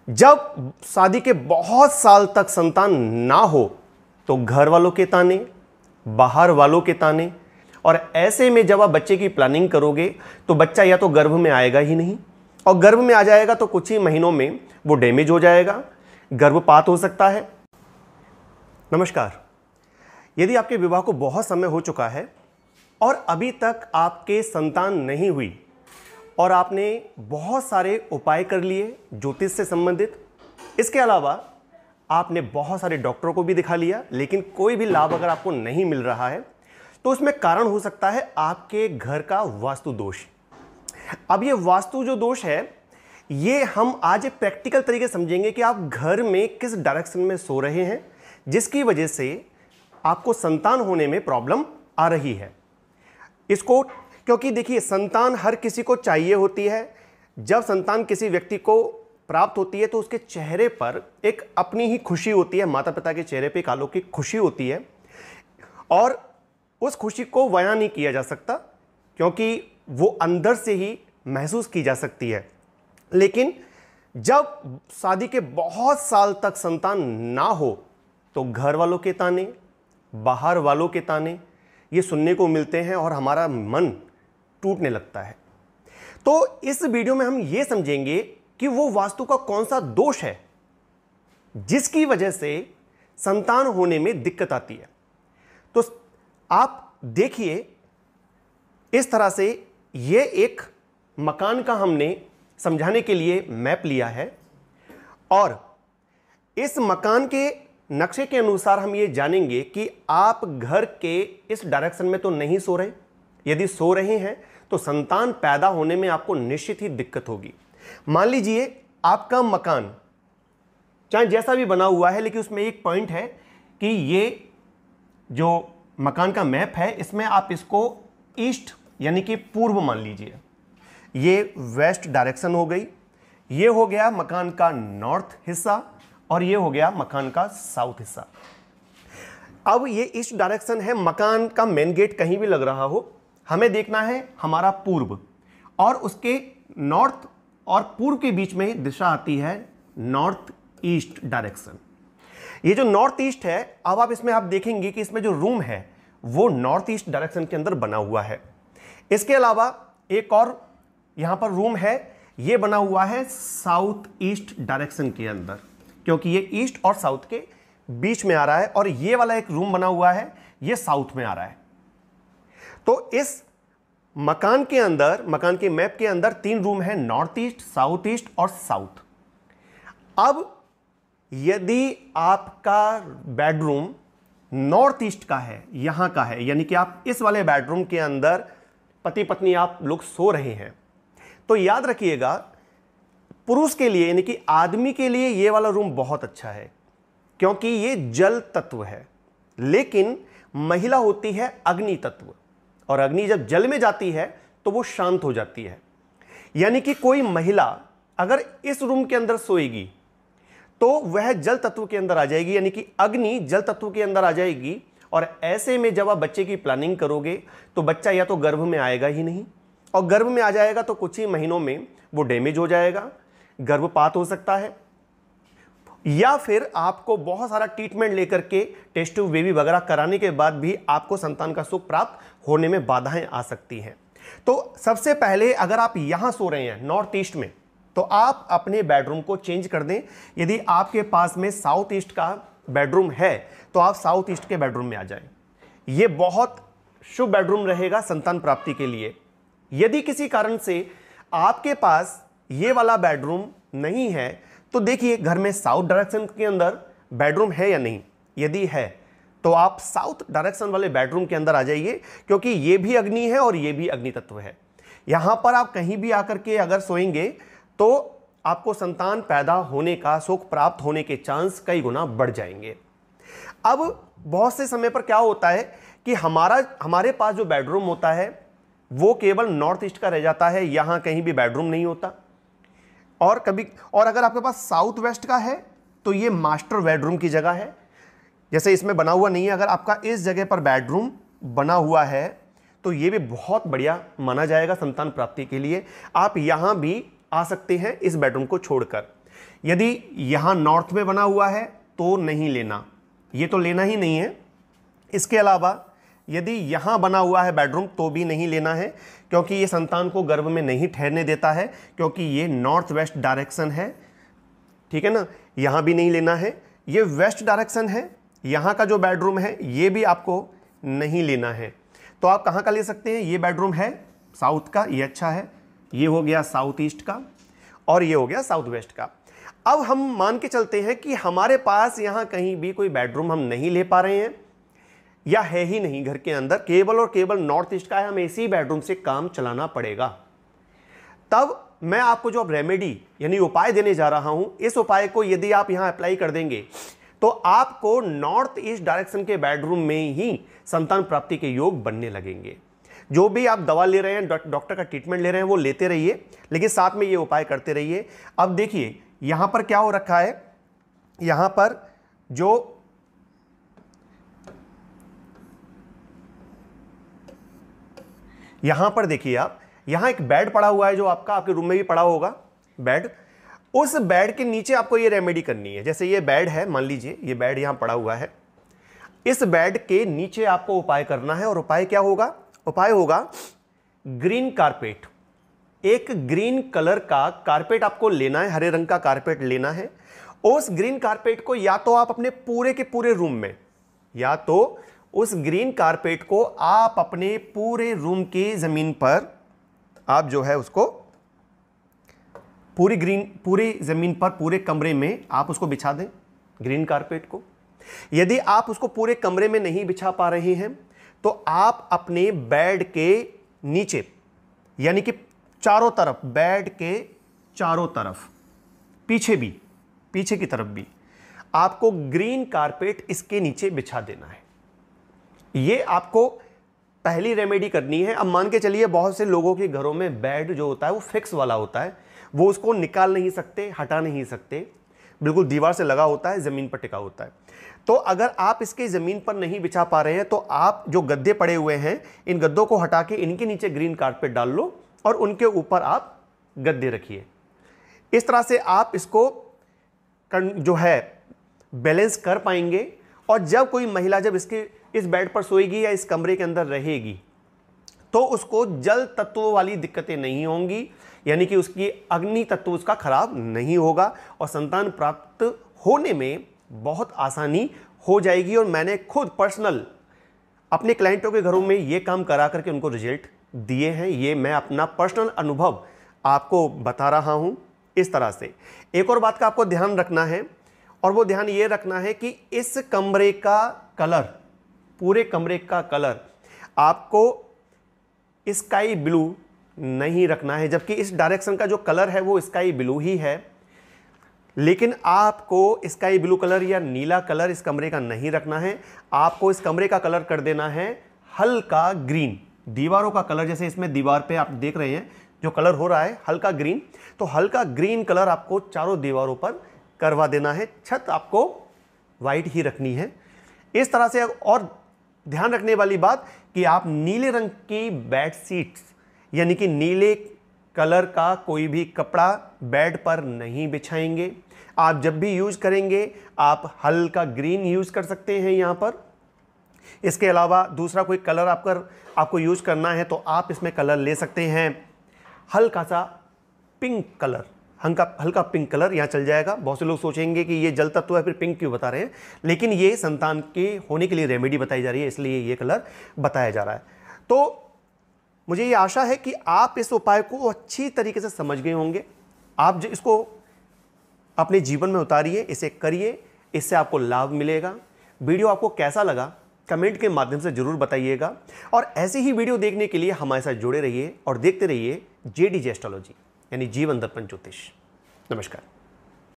जब शादी के बहुत साल तक संतान ना हो तो घर वालों के ताने, बाहर वालों के ताने, और ऐसे में जब आप बच्चे की प्लानिंग करोगे तो बच्चा या तो गर्भ में आएगा ही नहीं, और गर्भ में आ जाएगा तो कुछ ही महीनों में वो डैमेज हो जाएगा, गर्भपात हो सकता है। नमस्कार। यदि आपके विवाह को बहुत समय हो चुका है और अभी तक आपके संतान नहीं हुई और आपने बहुत सारे उपाय कर लिए ज्योतिष से संबंधित, इसके अलावा आपने बहुत सारे डॉक्टरों को भी दिखा लिया, लेकिन कोई भी लाभ अगर आपको नहीं मिल रहा है तो उसमें कारण हो सकता है आपके घर का वास्तु दोष। अब ये वास्तु जो दोष है ये हम आज एक प्रैक्टिकल तरीके समझेंगे कि आप घर में किस डायरेक्शन में सो रहे हैं जिसकी वजह से आपको संतान होने में प्रॉब्लम आ रही है। इसको क्योंकि देखिए, संतान हर किसी को चाहिए होती है। जब संतान किसी व्यक्ति को प्राप्त होती है तो उसके चेहरे पर एक अपनी ही खुशी होती है, माता पिता के चेहरे पे एक अलौकिक खुशी होती है और उस खुशी को बयां नहीं किया जा सकता क्योंकि वो अंदर से ही महसूस की जा सकती है। लेकिन जब शादी के बहुत साल तक संतान ना हो तो घर वालों के ताने, बाहर वालों के ताने ये सुनने को मिलते हैं और हमारा मन टूटने लगता है। तो इस वीडियो में हम ये समझेंगे कि वो वास्तु का कौन सा दोष है जिसकी वजह से संतान होने में दिक्कत आती है। तो आप देखिए, इस तरह से ये एक मकान का हमने समझाने के लिए मैप लिया है और इस मकान के नक्शे के अनुसार हम ये जानेंगे कि आप घर के इस डायरेक्शन में तो नहीं सो रहे। यदि सो रहे हैं तो संतान पैदा होने में आपको निश्चित ही दिक्कत होगी। मान लीजिए आपका मकान चाहे जैसा भी बना हुआ है, लेकिन उसमें एक पॉइंट है कि ये जो मकान का मैप है इसमें आप इसको ईस्ट यानी कि पूर्व मान लीजिए, ये वेस्ट डायरेक्शन हो गई, ये हो गया मकान का नॉर्थ हिस्सा और ये हो गया मकान का साउथ हिस्सा। अब ये ईस्ट डायरेक्शन है, मकान का मेन गेट कहीं भी लग रहा हो, हमें देखना है हमारा पूर्व और उसके नॉर्थ और पूर्व के बीच में दिशा आती है नॉर्थ ईस्ट डायरेक्शन। ये जो नॉर्थ ईस्ट है, अब आप इसमें आप देखेंगे कि इसमें जो रूम है वो नॉर्थ ईस्ट डायरेक्शन के अंदर बना हुआ है। इसके अलावा एक और यहां पर रूम है, ये बना हुआ है साउथ ईस्ट डायरेक्शन के अंदर, क्योंकि ये ईस्ट और साउथ के बीच में आ रहा है और ये वाला एक रूम बना हुआ है ये साउथ में आ रहा है। तो इस मकान के अंदर, मकान के मैप के अंदर 3 रूम है, नॉर्थ ईस्ट, साउथ ईस्ट और साउथ। अब यदि आपका बेडरूम नॉर्थ ईस्ट का है, यहां का है, यानी कि आप इस वाले बेडरूम के अंदर पति पत्नी आप लोग सो रहे हैं, तो याद रखिएगा पुरुष के लिए यानी कि आदमी के लिए ये वाला रूम बहुत अच्छा है क्योंकि ये जल तत्व है, लेकिन महिला होती है अग्नि तत्व और अग्नि जब जल में जाती है तो वो शांत हो जाती है। यानी कि कोई महिला अगर इस रूम के अंदर सोएगी तो वह जल तत्व के अंदर आ जाएगी, यानी कि अग्नि जल तत्व के अंदर आ जाएगी और ऐसे में जब आप बच्चे की प्लानिंग करोगे तो बच्चा या तो गर्भ में आएगा ही नहीं, और गर्भ में आ जाएगा तो कुछ ही महीनों में वो डैमेज हो जाएगा, गर्भपात हो सकता है, या फिर आपको बहुत सारा ट्रीटमेंट लेकर के टेस्ट ट्यूब बेबी वगैरह कराने के बाद भी आपको संतान का सुख प्राप्त होने में बाधाएं आ सकती हैं। तो सबसे पहले अगर आप यहां सो रहे हैं नॉर्थ ईस्ट में तो आप अपने बेडरूम को चेंज कर दें। यदि आपके पास में साउथ ईस्ट का बेडरूम है तो आप साउथ ईस्ट के बेडरूम में आ जाएं। ये बहुत शुभ बेडरूम रहेगा संतान प्राप्ति के लिए। यदि किसी कारण से आपके पास ये वाला बेडरूम नहीं है तो देखिए घर में साउथ डायरेक्शन के अंदर बेडरूम है या नहीं। यदि है तो आप साउथ डायरेक्शन वाले बेडरूम के अंदर आ जाइए क्योंकि ये भी अग्नि है और ये भी अग्नि तत्व है। यहां पर आप कहीं भी आकर के अगर सोएंगे तो आपको संतान पैदा होने का, सुख प्राप्त होने के चांस कई गुना बढ़ जाएंगे। अब बहुत से समय पर क्या होता है कि हमारे पास जो बेडरूम होता है वो केवल नॉर्थ ईस्ट का रह जाता है, यहां कहीं भी बेडरूम नहीं होता। और अगर आपके पास साउथ वेस्ट का है तो ये मास्टर बेडरूम की जगह है, जैसे इसमें बना हुआ नहीं है। अगर आपका इस जगह पर बेडरूम बना हुआ है तो ये भी बहुत बढ़िया माना जाएगा संतान प्राप्ति के लिए। आप यहां भी आ सकते हैं इस बेडरूम को छोड़कर। यदि यहां नॉर्थ में बना हुआ है तो नहीं लेना, ये तो लेना ही नहीं है। इसके अलावा यदि यहां बना हुआ है बेडरूम तो भी नहीं लेना है, क्योंकि ये संतान को गर्भ में नहीं ठहरने देता है, क्योंकि ये नॉर्थ वेस्ट डायरेक्शन है, ठीक है ना। यहां भी नहीं लेना है, ये वेस्ट डायरेक्शन है, यहां का जो बेडरूम है ये भी आपको नहीं लेना है। तो आप कहां का ले सकते हैं, ये बेडरूम है साउथ का, ये अच्छा है, ये हो गया साउथ ईस्ट का और ये हो गया साउथ वेस्ट का। अब हम मान के चलते हैं कि हमारे पास यहां कहीं भी कोई बेडरूम हम नहीं ले पा रहे हैं या है ही नहीं घर के अंदर, केवल और केवल नॉर्थ ईस्ट का है, हमें इसी बेडरूम से काम चलाना पड़ेगा। तब मैं आपको जो अब रेमेडी यानी उपाय देने जा रहा हूं, इस उपाय को यदि आप यहां अप्लाई कर देंगे तो आपको नॉर्थ ईस्ट डायरेक्शन के बेडरूम में ही संतान प्राप्ति के योग बनने लगेंगे। जो भी आप दवा ले रहे हैं, डॉक्टर का ट्रीटमेंट ले रहे हैं, वो लेते रहिए, लेकिन साथ में ये उपाय करते रहिए। अब देखिए यहां पर क्या हो रखा है, यहां पर जो यहां पर देखिए आप, यहां एक बेड पड़ा हुआ है जो आपके रूम में भी पड़ा होगा बेड। उस बेड के नीचे आपको ये रेमेडी करनी है। जैसे ये बेड है, मान लीजिए ये बेड यहां पड़ा हुआ है, इस बेड के नीचे आपको उपाय करना है। और उपाय क्या होगा, उपाय होगा ग्रीन कारपेट। एक ग्रीन कलर का कारपेट आपको लेना है, हरे रंग का कारपेट लेना है। उस ग्रीन कारपेट को या तो आप अपने पूरे के पूरे रूम में, या तो उस ग्रीन कारपेट को आप अपने पूरे रूम की जमीन पर आप जो है उसको पूरी जमीन पर पूरे कमरे में आप उसको बिछा दें ग्रीन कारपेट को। यदि आप उसको पूरे कमरे में नहीं बिछा पा रहे हैं तो आप अपने बेड के नीचे यानी कि चारों तरफ, बेड के चारों तरफ, पीछे की तरफ भी आपको ग्रीन कारपेट इसके नीचे बिछा देना है। ये आपको पहली रेमेडी करनी है। अब मान के चलिए बहुत से लोगों के घरों में बेड जो होता है वो फिक्स वाला होता है, वो उसको निकाल नहीं सकते, हटा नहीं सकते, बिल्कुल दीवार से लगा होता है, जमीन पर टिका होता है। तो अगर आप इसके जमीन पर नहीं बिछा पा रहे हैं तो आप जो गद्दे पड़े हुए हैं, इन गद्दों को हटा के इनके नीचे ग्रीन कारपेट डाल लो और उनके ऊपर आप गद्दे रखिए। इस तरह से आप इसको जो है बैलेंस कर पाएंगे। और जब कोई महिला जब इस बेड पर सोएगी या इस कमरे के अंदर रहेगी तो उसको जल तत्व वाली दिक्कतें नहीं होंगी, यानी कि उसकी अग्नि तत्व उसका खराब नहीं होगा और संतान प्राप्त होने में बहुत आसानी हो जाएगी। और मैंने खुद पर्सनल अपने क्लाइंटों के घरों में ये काम करा करके उनको रिजल्ट दिए हैं। ये मैं अपना पर्सनल अनुभव आपको बता रहा हूं। इस तरह से एक और बात का आपको ध्यान रखना है, और वो ध्यान ये रखना है कि इस कमरे का कलर, पूरे कमरे का कलर आपको स्काई ब्लू नहीं रखना है, जबकि इस डायरेक्शन का जो कलर है वो स्काई ब्लू ही है। लेकिन आपको स्काई ब्लू कलर या नीला कलर इस कमरे का नहीं रखना है। आपको इस कमरे का कलर कर देना है हल्का ग्रीन। दीवारों का कलर, जैसे इसमें दीवार पे आप देख रहे हैं जो कलर हो रहा है हल्का ग्रीन, तो हल्का ग्रीन कलर आपको चारों दीवारों पर करवा देना है। छत आपको वाइट ही रखनी है। इस तरह से और ध्यान रखने वाली बात कि आप नीले रंग की बेड शीट्स यानी कि नीले कलर का कोई भी कपड़ा बेड पर नहीं बिछाएंगे। आप जब भी यूज करेंगे आप हल्का ग्रीन यूज कर सकते हैं यहाँ पर। इसके अलावा दूसरा कोई कलर आपको यूज करना है तो आप इसमें कलर ले सकते हैं हल्का सा पिंक कलर, हल्का पिंक कलर यहाँ चल जाएगा। बहुत से लोग सोचेंगे कि ये जल तत्व है फिर पिंक क्यों बता रहे हैं, लेकिन ये संतान के होने के लिए रेमेडी बताई जा रही है, इसलिए ये कलर बताया जा रहा है। तो मुझे ये आशा है कि आप इस उपाय को अच्छी तरीके से समझ गए होंगे। आप जो इसको अपने जीवन में उतारिए, इसे करिए, इससे आपको लाभ मिलेगा। वीडियो आपको कैसा लगा कमेंट के माध्यम से जरूर बताइएगा, और ऐसे ही वीडियो देखने के लिए हमारे साथ जुड़े रहिए और देखते रहिए JDJ एस्ट्रोलॉजी यानी जीवन दर्पण ज्योतिष। नमस्कार।